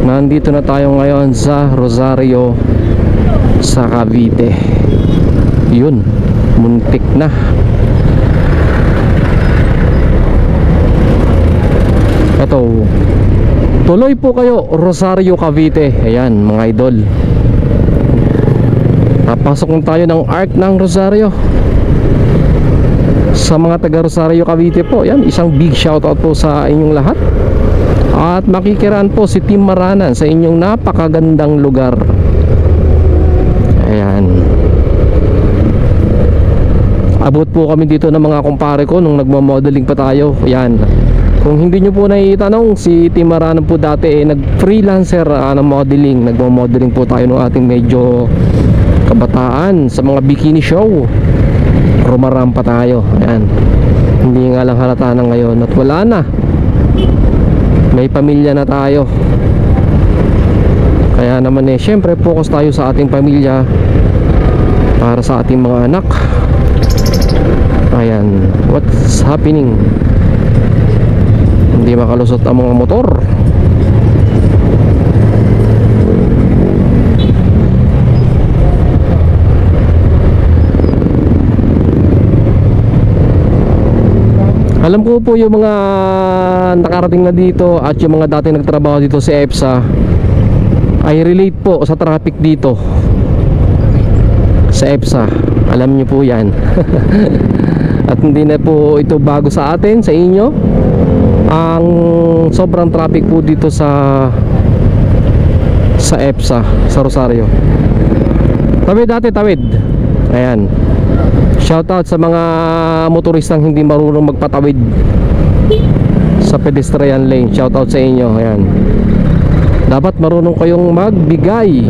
Nandito na tayo ngayon sa Rosario sa Cavite. Yun, muntik na. Ito, tuloy po kayo Rosario, Cavite. Ayan mga idol, napasok na tayo ng Arc ng Rosario. Sa mga taga Rosario, Cavite po, yan, isang big shoutout po sa inyong lahat. At makikiraan po si Team Maranan sa inyong napakagandang lugar. Ayan, abot po kami dito ng mga kumpare ko nung nagmo-modeling pa tayo. Ayan, kung hindi nyo po naitanong, si Team Maranan po dati nag-freelancer ng modeling. Nagmo-modeling po tayo nung ating medyo kabataan sa mga bikini show. Rumarampa tayo. Ayan, hindi nga lang halata na ngayon at wala na, may pamilya na tayo. Kaya naman syempre focus tayo sa ating pamilya, para sa ating mga anak. Ayan, what's happening? Hindi makalusot ang mga motor. Alam ko po yung mga nakarating na dito at yung mga dating nagtrabaho dito sa EPSA ay relate po sa traffic dito sa EPSA. Alam nyo po yan. At hindi na po ito bago sa atin, sa inyo, ang sobrang traffic po dito sa EPSA, sa Rosario. Tawid dati, tawid. Ayan, shoutout sa mga motoristang hindi marunong magpatawid sa pedestrian lane. Shoutout sa inyo. Ayan, dapat marunong kayong magbigay.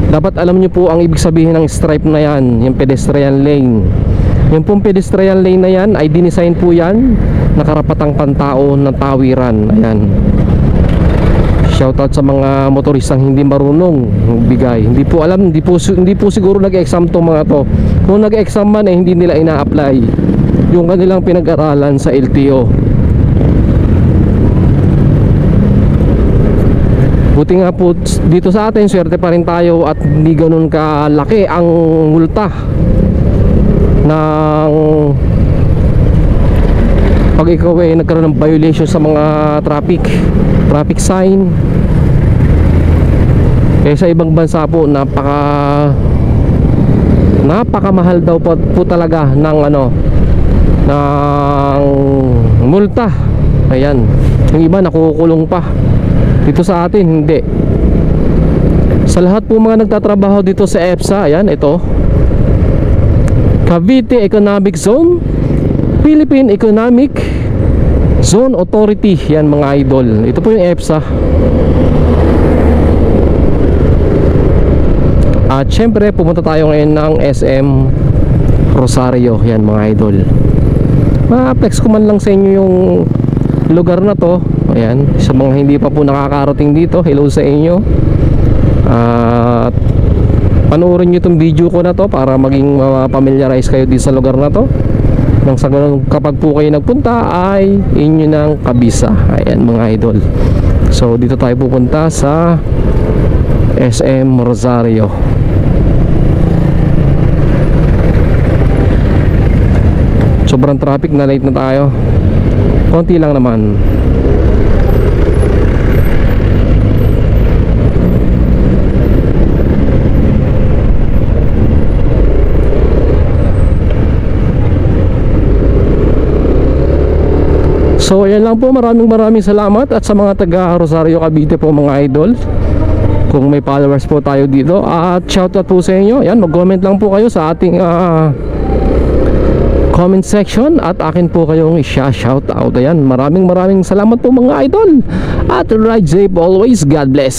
Dapat alam nyo po ang ibig sabihin ng stripe na yan, yung pedestrian lane. Yung pong pedestrian lane na yan ay dinisign po yan na karapatang pantao ng tawiran. Ayan, shoutout sa mga motoristang hindi marunong magbigay. Hindi po alam, hindi po siguro nag-exam tong mga to. Kung nag-exam man hindi nila ina-apply yung kanilang pinag-aralan sa LTO. Buti nga po dito sa atin, swerte pa rin tayo at hindi ganun kalaki ang multa ng pag ikaw nagkaroon ng violation sa mga traffic sign. Kaya sa ibang bansa po napakamahal daw po talaga ng ng multa. Ayan, yung iba nakukulong pa. Dito sa atin hindi. Sa lahat po mga nagtatrabaho dito sa EPSA, ayan, ito Cavite Economic Zone, Philippine Economic Zone Authority. Yan mga idol, ito po yung EPSA. At syempre pumunta tayo ngayon ng SM Rosario. Yan mga idol, ma-flex ko man lang sa inyo yung lugar na to. Ayan, sa mga hindi pa po nakakarating dito, hello sa inyo. At panoorin nyo itong video ko na to para maging familiarize kayo dito sa lugar na to. Nang sa ganun, kapag po kayo nagpunta ay inyo ng kabisa. Ayan mga idol, so dito tayo pupunta sa SM Rosario. Sobrang traffic na, late na tayo. Konti lang naman. So ayan lang po, maraming salamat. At sa mga taga Rosario, Cavite po mga idol, kung may followers po tayo dito, at shoutout po sa inyo. Ayan, mag-comment lang po kayo sa ating comment section at akin po kayong i-shoutout. Ayan, maraming salamat po mga idol. At ride safe always, God bless.